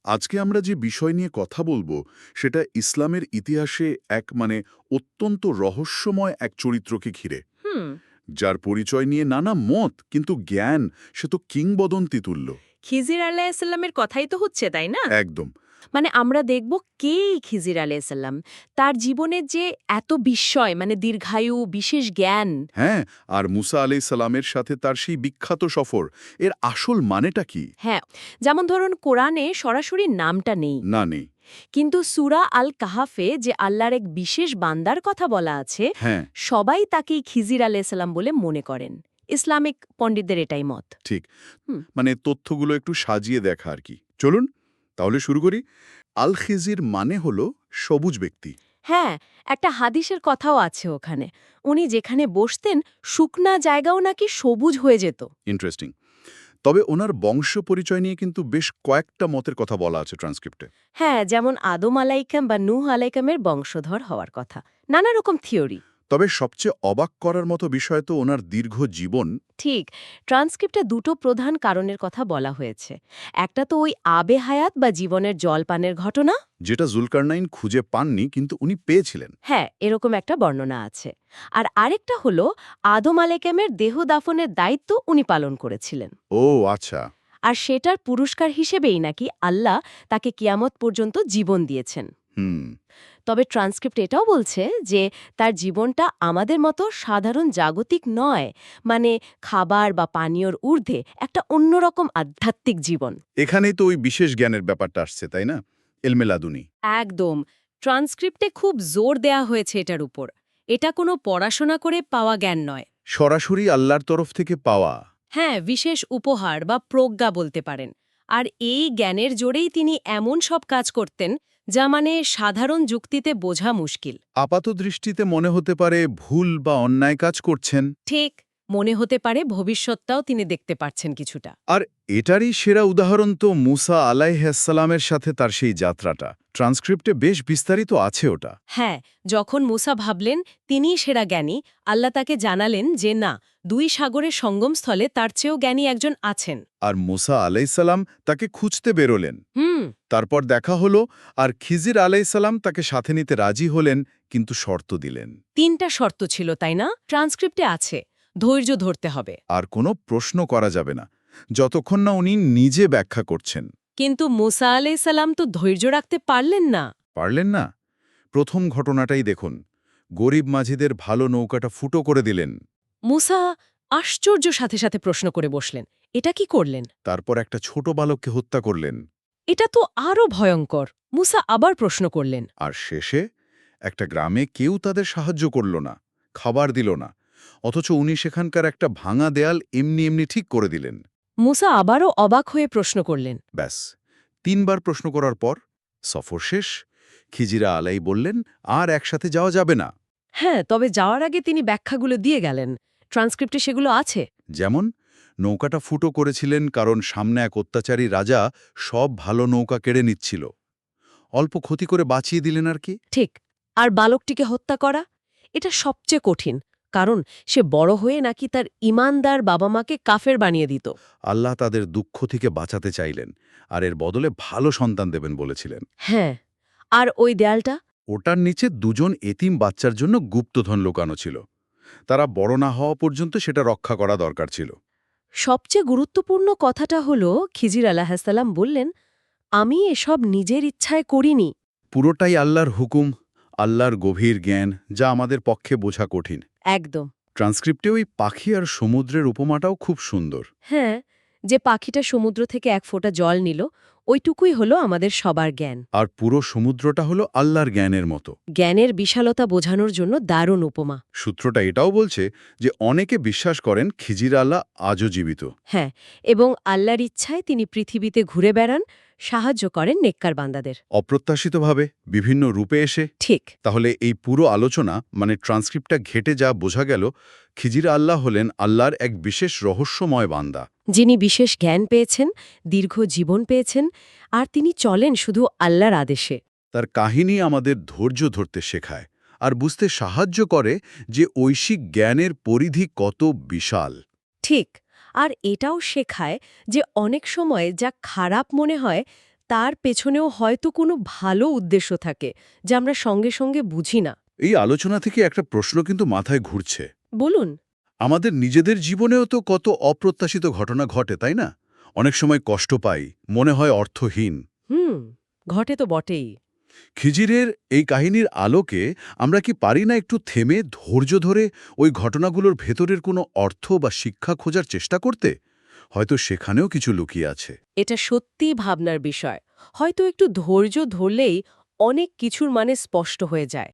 আজকে আমরা যে বিষয় নিয়ে কথা বলবো সেটা ইসলামের ইতিহাসে এক অত্যন্ত রহস্যময় এক চরিত্রকে ঘিরে, হুম। যার পরিচয় নিয়ে নানা মত, কিন্তু জ্ঞান সে তো কিংবদন্তি তুল্য। খিজির আলাইসাল্লামের কথাই তো হচ্ছে, তাই না? একদম। মানে আমরা দেখব কে এই খিজির আলাইসাল্লাম, তার জীবনের যে এত বিস্ময়, দীর্ঘায়ু, বিশেষ জ্ঞান। হ্যাঁ, আর মুসা আলাইহিস সালামের সাথে তার সেই বিখ্যাত সফর, এর আসল মানেটা কি? হ্যাঁ, যেমন ধরুন কোরআনে সরাসরি নামটা নেই, না নেই। কিন্তু সূরা আল কাহাফে যে আল্লাহর এক বিশেষ বান্দার কথা বলা আছে, হ্যাঁ, সবাই তাকেই খিজির আলাইসাল্লাম বলে মনে করেন। ইসলামিক পণ্ডিতদের এটাই মত। ঠিক। হুম। তথ্যগুলো একটু সাজিয়ে দেখা আর কি। চলুন তাহলে শুরু করি। আল খিজির মানে হলো সবুজ ব্যক্তি। হ্যাঁ, একটা হাদিসের কথাও আছে ওখানে। উনি যেখানে বসতেন শুকনা জায়গাও নাকি সবুজ হয়ে যেত। ইন্টারেস্টিং। তবে ওনার বংশ পরিচয় নিয়ে কিন্তু বেশ কয়েকটা মতের কথা বলা আছে ট্রান্সক্রিপ্টে। হ্যাঁ, যেমন আদম আলাইকাম বা নূহ আলাইকামের বংশধর হওয়ার কথা। নানা রকম থিওরি। তবে সবচেয়ে অবাক করার মতো বিষয় তো ওনার দীর্ঘ জীবন। ঠিক, ট্রান্সক্রিপ্টে দুটো প্রধান কারণের কথা বলা হয়েছে। একটা তো ওই আবে হায়াত বা জীবনের জলপানের ঘটনা। যেটা জুলকারনাইন খুঁজে পাননি, কিন্তু উনি পেয়েছিলেন। হ্যাঁ, এরকম একটা বর্ণনা আছে। আর আরেকটা হলো আদম আলাইকামের দেহ দাফনের দায়িত্ব উনি পালন করেছিলেন। ও আচ্ছা। আর সেটার পুরস্কার হিসেবেই নাকি আল্লাহ তাকে কিয়ামত পর্যন্ত জীবন দিয়েছেন। হুম। তবে ট্রান্সক্রিপ্ট এটাও বলছে যে তার জীবনটা আমাদের মতো সাধারণ জাগতিক নয়, খাবার বা পানীয়র ঊর্ধ্বে একটা অন্যরকম আধ্যাত্মিক জীবন। এখানেই তো ওই বিশেষ জ্ঞানের ব্যাপারটা আসছে, তাই না? এলমেলাদুনি। একদম, ট্রান্সক্রিপ্টে খুব জোর দেয়া হয়েছে এটার উপর। এটা কোনো পড়াশোনা করে পাওয়া জ্ঞান নয়। সরাসরি আল্লাহর তরফ থেকে পাওয়া। হ্যাঁ, বিশেষ উপহার বা প্রজ্ঞা বলতে পারেন। আর এই জ্ঞানের জোরেই তিনি এমন সব কাজ করতেন যা সাধারণ যুক্তিতে বোঝা মুশকিল। আপাত দৃষ্টিতে মনে হতে পারে ভুল বা অন্যায় কাজ করছেন। ঠিক, মনে হতে পারে ভবিষ্যৎটাও তিনি দেখতে পারছেন কিছুটা। আর এটারই সেরা উদাহরণ তো মুসা আলাইহিসসালামের সাথে তার সেই যাত্রাটা। ট্রান্সক্রিপ্টে বেশ বিস্তারিত আছে ওটা। হ্যাঁ, যখন মুসা ভাবলেন তিনিই সেরা জ্ঞানী, আল্লাহ তাকে জানালেন যে না, দুই সাগরের সঙ্গমস্থলে তার চেয়েও জ্ঞানী একজন আছেন। আর মুসা আলাইহিসসালাম তাকে খুঁজতে বেরোলেন। হুম। তারপর দেখা হলো, আর খিজির আলাইহিসসালাম তাকে সাথে নিতে রাজি হলেন, কিন্তু শর্ত দিলেন। তিনটা শর্ত ছিল, তাই না? ট্রান্সক্রিপ্টে আছে, ধৈর্য ধরতে হবে। আর কোনো প্রশ্ন করা যাবে না, যতক্ষণ না উনি নিজে ব্যাখ্যা করছেন। কিন্তু মুসা আলাইসাল্লাম তো ধৈর্য রাখতে পারলেন না। পারলেন না? প্রথম ঘটনাটাই দেখুন। গরিব মাঝিদের ভালো নৌকাটা ফুটো করে দিলেন। মুসা আশ্চর্য সাথে সাথে প্রশ্ন করে বসলেন, এটা কি করলেন? তারপর একটা ছোট বালককে হত্যা করলেন। এটা তো আরো ভয়ঙ্কর। মুসা আবার প্রশ্ন করলেন। আর শেষে একটা গ্রামে কেউ তাদের সাহায্য করল না, খাবার দিল না, অথচ উনি সেখানকার একটা ভাঙা দেয়াল এমনি এমনি ঠিক করে দিলেন। মুসা আবারও অবাক হয়ে প্রশ্ন করলেন। ব্যাস, তিনবার প্রশ্ন করার পর সফর শেষ। খিজিরা আলাই বললেন, আর একসাথে যাওয়া যাবে না। হ্যাঁ, তবে যাওয়ার আগে তিনি ব্যাখ্যাগুলো দিয়ে গেলেন। ট্রান্সক্রিপ্টে সেগুলো আছে। যেমন, নৌকাটা ফুটো করেছিলেন কারণ সামনে এক অত্যাচারী রাজা সব ভালো নৌকা কেড়ে নিচ্ছিল। অল্প ক্ষতি করে বাঁচিয়ে দিলেন আর কি। ঠিক। আর বালকটিকে হত্যা করা, এটা সবচেয়ে কঠিন, কারণ সে বড় হয়ে নাকি তার ঈমানদার বাবা মাকে কাফের বানিয়ে দিত। আল্লাহ তাদের দুঃখ থেকে বাঁচাতে চাইলেন, আর এর বদলে ভালো সন্তান দেবেন বলেছিলেন। হ্যাঁ, আর ওই দেয়ালটা? ওটার নিচে দুজন এতিম বাচ্চার জন্য গুপ্তধন লুকানো ছিল। তারা বড় না হওয়া পর্যন্ত সেটা রক্ষা করা দরকার ছিল। সবচেয়ে গুরুত্বপূর্ণ কথাটা হলো খিজির আলাইহিসসালাম বললেন, আমি এসব নিজের ইচ্ছায় করিনি। পুরোটাই আল্লাহর হুকুম, আল্লাহর গভীর জ্ঞান, যা আমাদের পক্ষে বোঝা কঠিন। একদম। ট্রান্সক্রিপ্টে ওই পাখি আর সমুদ্রের উপমাটাও খুব সুন্দর। হ্যাঁ, যে পাখিটা সমুদ্র থেকে এক ফোঁটা জল নিল, ওইটুকুই হলো আমাদের সবার জ্ঞান। আর পুরো সমুদ্রটা হলো আল্লাহর জ্ঞানের মতো। জ্ঞানের বিশালতা বোঝানোর জন্য দারুণ উপমা। সূত্রটা এটাও বলছে যে অনেকে বিশ্বাস করেন খিজির আল্লাহ আজও জীবিত। হ্যাঁ, এবং আল্লাহর ইচ্ছায় তিনি পৃথিবীতে ঘুরে বেড়ান, সাহায্য করেন নেককার বান্দাদের। অপ্রত্যাশিতভাবে বিভিন্ন রূপে এসে। ঠিক। তাহলে এই পুরো আলোচনা ট্রান্সক্রিপ্টটা ঘেটে যা বোঝা গেল, খিজির আল্লাহ হলেন আল্লাহর এক বিশেষ রহস্যময় বান্দা, যিনি বিশেষ জ্ঞান পেয়েছেন, দীর্ঘ জীবন পেয়েছেন, আর তিনি চলেন শুধু আল্লাহর আদেশে। তার কাহিনী আমাদের ধৈর্য ধরতে শেখায় আর বুঝতে সাহায্য করে যে ঐশিক জ্ঞানের পরিধি কত বিশাল। ঠিক। আর এটাও শেখায় যে অনেক সময় যা খারাপ মনে হয় তার পেছনেও হয়তো কোনো ভালো উদ্দেশ্য থাকে যা আমরা সঙ্গে সঙ্গে বুঝি না। এই আলোচনা থেকে একটা প্রশ্ন কিন্তু মাথায় ঘুরছে। বলুন। আমাদের নিজেদের জীবনেও তো কত অপ্রত্যাশিত ঘটনা ঘটে, তাই না? অনেক সময় কষ্ট পাই, মনে হয় অর্থহীন। হুম, ঘটে তো বটেই। খিজিরের এই কাহিনীর আলোকে আমরা কি পারি না একটু থেমে ধৈর্য ধরে ওই ঘটনাগুলোর ভেতরের কোনো অর্থ বা শিক্ষা খোঁজার চেষ্টা করতে? হয়তো সেখানেও কিছু লুকিয়ে আছে। এটা সত্যিই ভাবনার বিষয়। হয়তো একটু ধৈর্য ধরলেই অনেক কিছুর মানে স্পষ্ট হয়ে যায়।